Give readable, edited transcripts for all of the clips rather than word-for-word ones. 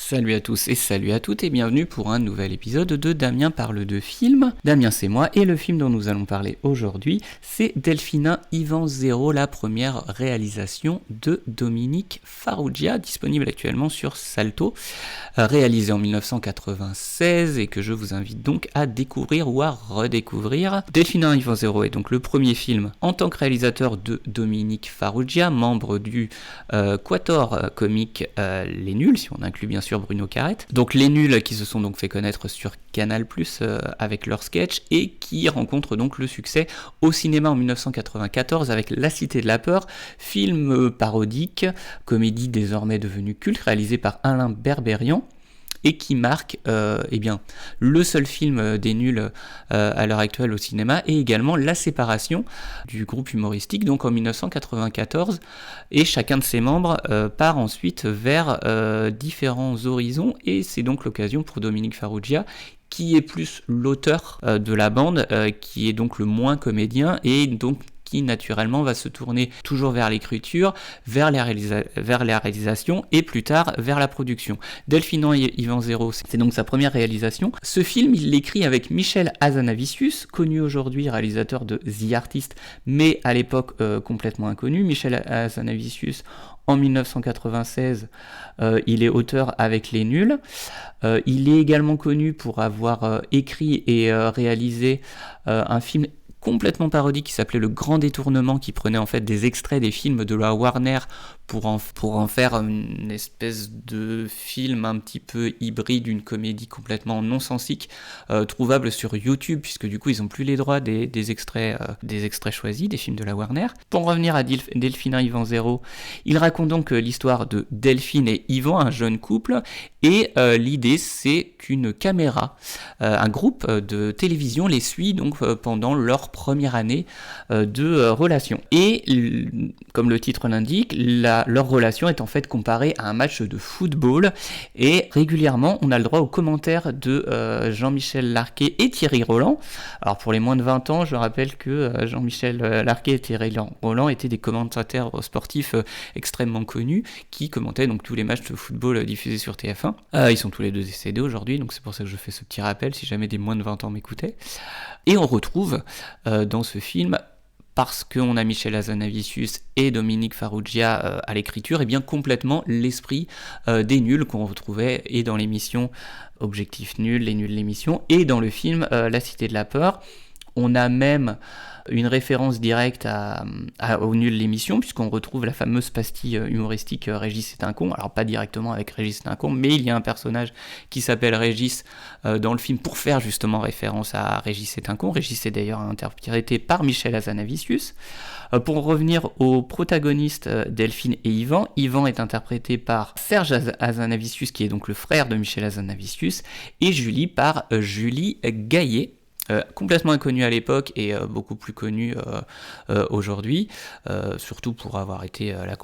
Salut à tous et salut à toutes et bienvenue pour un nouvel épisode de Damien parle de film. Damien c'est moi et le film dont nous allons parler aujourd'hui c'est Delphinin Ivan Zero, la première réalisation de Dominique Farrugia, disponible actuellement sur Salto, réalisé en 1996 et que je vous invite donc à découvrir ou à redécouvrir. Delphinin Ivan Zero est donc le premier film en tant que réalisateur de Dominique Farrugia, membre du quatuor comique Les Nuls, si on inclut bien sûr Bruno Carrette. Donc Les Nuls qui se sont donc fait connaître sur Canal+, avec leur sketch et qui rencontrent donc le succès au cinéma en 1994 avec La Cité de la Peur, film parodique, comédie désormais devenue culte, réalisé par Alain Berberian, et qui marque le seul film des Nuls à l'heure actuelle au cinéma, et également la séparation du groupe humoristique donc en 1994, et chacun de ses membres part ensuite vers différents horizons, et c'est donc l'occasion pour Dominique Farrugia, qui est plus l'auteur de la bande, qui est donc le moins comédien, et donc qui naturellement va se tourner toujours vers l'écriture, vers la réalisation et plus tard vers la production. Delphinin Ivan Zero, c'est donc sa première réalisation. Ce film, il l'écrit avec Michel Hazanavicius, connu aujourd'hui réalisateur de The Artist, mais à l'époque complètement inconnu. Michel Hazanavicius, en 1996, il est auteur avec Les Nuls. Il est également connu pour avoir écrit et réalisé un film complètement parodique qui s'appelait Le Grand Détournement, qui prenait en fait des extraits des films de la Warner pour en faire une espèce de film un petit peu hybride, une comédie complètement non-sensique, trouvable sur YouTube, puisque du coup ils n'ont plus les droits des extraits choisis des films de la Warner. Pour revenir à Delphinin Ivan Zero, il raconte donc l'histoire de Delphine et Ivan, un jeune couple, et l'idée c'est qu'une caméra, un groupe de télévision les suit donc pendant leur première année de relation. Et comme le titre l'indique, leur relation est en fait comparée à un match de football, et régulièrement on a le droit aux commentaires de Jean-Michel Larquet et Thierry Roland. Alors pour les moins de 20 ans, je rappelle que Jean-Michel Larquet et Thierry Roland étaient des commentateurs sportifs extrêmement connus qui commentaient donc tous les matchs de football diffusés sur TF1. Ils sont tous les deux décédés aujourd'hui, donc c'est pour ça que je fais ce petit rappel si jamais des moins de 20 ans m'écoutaient. Et on retrouve dans ce film, parce qu'on a Michel Hazanavicius et Dominique Farrugia à l'écriture, et bien complètement l'esprit des Nuls qu'on retrouvait et dans l'émission Objectif Nul, Les Nuls l'émission, et dans le film La Cité de la Peur. On a même une référence directe au Nul l'émission, puisqu'on retrouve la fameuse pastille humoristique Régis est un con. Alors pas directement avec Régis est un con, mais il y a un personnage qui s'appelle Régis dans le film pour faire justement référence à Régis est un con. Régis est d'ailleurs interprété par Michel Hazanavicius. Pour revenir aux protagonistes Delphine et Ivan, Ivan est interprété par Serge Hazanavicius, qui est donc le frère de Michel Hazanavicius, et Julie par Julie Gaillet. Complètement inconnue à l'époque et beaucoup plus connue aujourd'hui, surtout pour avoir été la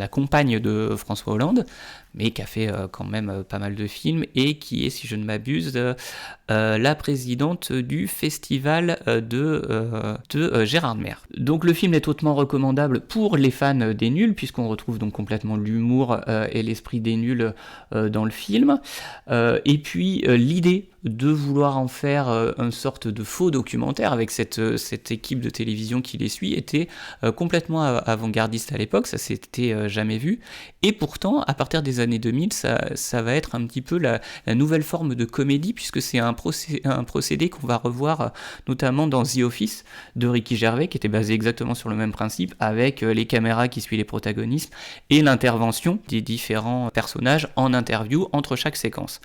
compagne de François Hollande, mais qui a fait quand même pas mal de films, et qui est, si je ne m'abuse, la présidente du festival de Gérard Mer. Donc le film est hautement recommandable pour les fans des Nuls, puisqu'on retrouve donc complètement l'humour et l'esprit des Nuls dans le film, et puis l'idée de vouloir en faire une sorte de faux documentaire avec cette équipe de télévision qui les suit était complètement avant-gardiste à l'époque, ça s'était jamais vu, et pourtant à partir des années 2000 ça va être un petit peu la nouvelle forme de comédie, puisque c'est un procédé qu'on va revoir notamment dans The Office de Ricky Gervais, qui était basé exactement sur le même principe, avec les caméras qui suivent les protagonistes et l'intervention des différents personnages en interview entre chaque séquence,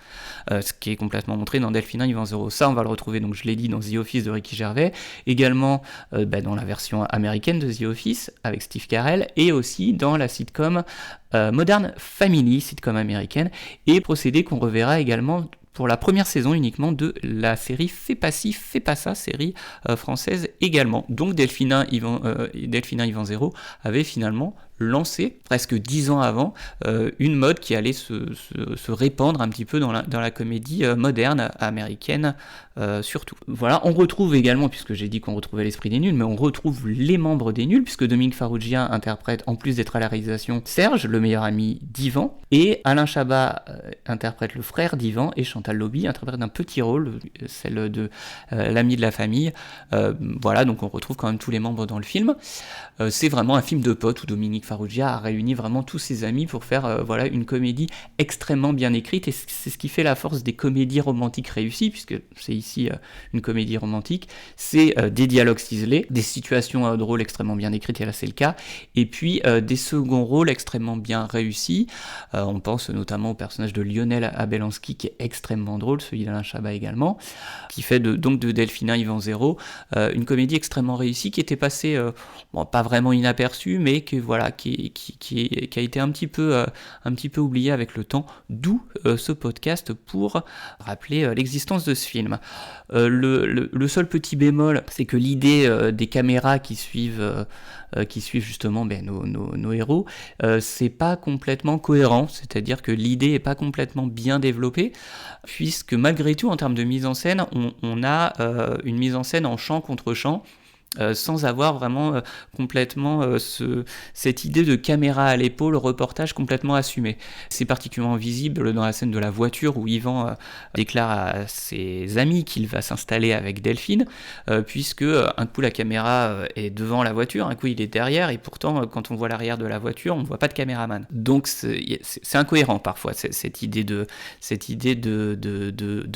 ce qui est complètement montré dans Delphinin Ivan Zero. Ça on va le retrouver, donc je l'ai dit, dans The Office de Ricky Gervais, également dans la version américaine de The Office avec Steve Carell, et aussi dans la sitcom Modern Family, sitcom américaine, et procédé qu'on reverra également pour la première saison uniquement de la série Fais pas ci, fais pas ça, série française également. Donc Delphinin Ivan Zero avait finalement lancé, presque 10 ans avant, une mode qui allait se répandre un petit peu dans la comédie moderne américaine, surtout. Voilà, on retrouve également, puisque j'ai dit qu'on retrouvait l'esprit des nuls, mais on retrouve les membres des nuls, puisque Dominique Farrugia interprète, en plus d'être à la réalisation, Serge, le meilleur ami d'Ivan, et Alain Chabat interprète le frère d'Ivan, et Chantal Lauby interprète un petit rôle, celle de l'ami de la famille. Voilà, donc on retrouve quand même tous les membres dans le film. C'est vraiment un film de potes où Dominique Farrugia a réuni vraiment tous ses amis pour faire voilà, une comédie extrêmement bien écrite, et c'est ce qui fait la force des comédies romantiques réussies, puisque c'est ici une comédie romantique, c'est des dialogues ciselés, des situations drôles extrêmement bien écrites, et là c'est le cas, et puis des seconds rôles extrêmement bien réussis. On pense notamment au personnage de Lionel Abelansky qui est extrêmement drôle, celui d'Alain Chabat également, qui fait donc de Delphinin Ivan Zéro une comédie extrêmement réussie qui était passée pas vraiment inaperçue, mais qui a été un petit peu oubliée avec le temps, d'où ce podcast pour rappeler l'existence de ce film. Le seul petit bémol, c'est que l'idée des caméras qui suivent justement nos héros, c'est pas complètement cohérent, c'est-à-dire que l'idée est pas complètement bien développée, puisque malgré tout, en termes de mise en scène, on a une mise en scène en champ contre champ, sans avoir vraiment complètement cette idée de caméra à l'épaule, reportage complètement assumé. C'est particulièrement visible dans la scène de la voiture où Ivan déclare à ses amis qu'il va s'installer avec Delphine, puisque un coup la caméra est devant la voiture, un coup il est derrière, et pourtant quand on voit l'arrière de la voiture, on ne voit pas de caméraman. Donc c'est incohérent parfois, cette idée de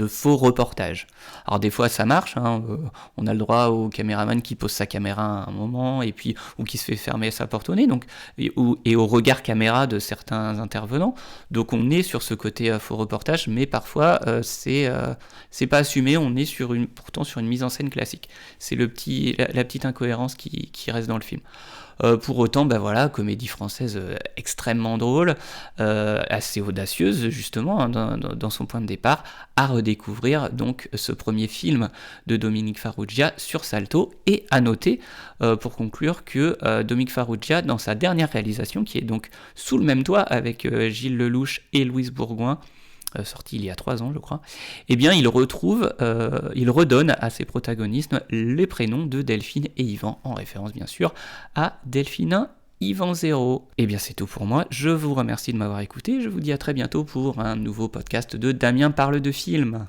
faux reportage. Alors des fois ça marche, on a le droit au caméraman qui pose sa caméra à un moment, et puis ou qui se fait fermer sa porte au nez, donc, et au regard caméra de certains intervenants. Donc on est sur ce côté faux reportage, mais parfois c'est pas assumé, on est pourtant sur une mise en scène classique. C'est la petite incohérence qui reste dans le film. Pour autant, comédie française extrêmement drôle, assez audacieuse justement dans son point de départ, à redécouvrir donc ce premier film de Dominique Farrugia sur Salto, et à noter pour conclure que Dominique Farrugia, dans sa dernière réalisation, qui est donc Sous le même toit avec Gilles Lelouch et Louise Bourgoin, sorti il y a 3 ans je crois, eh bien il redonne à ses protagonistes les prénoms de Delphine et Ivan, en référence bien sûr à Delphinin Ivan Zéro. Eh bien c'est tout pour moi, je vous remercie de m'avoir écouté, je vous dis à très bientôt pour un nouveau podcast de Damien parle de film.